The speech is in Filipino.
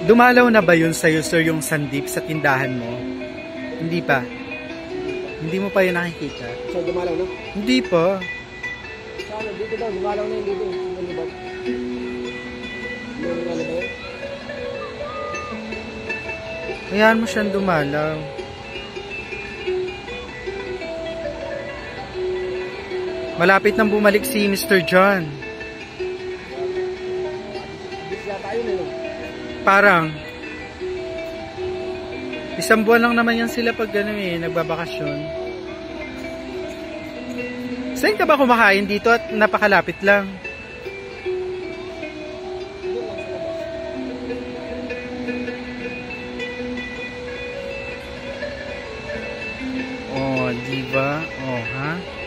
Dumalaw na ba yun sa'yo, sir, yung sandip sa tindahan mo? Hindi pa. Hindi mo pa yun nakikita? So, dumalaw na? Hindi pa. Saan? Dito daw. Dumalaw na yun dito. Ano ba? Ano ba yun? Hayaan mo siyang dumalaw. Malapit nang bumalik si Mr. John. Parang isang buwan lang naman yan sila pag gano'n nagbabakasyon. Saan ka ba kumakain dito at napakalapit lang? Oh, diba? Oh, ha?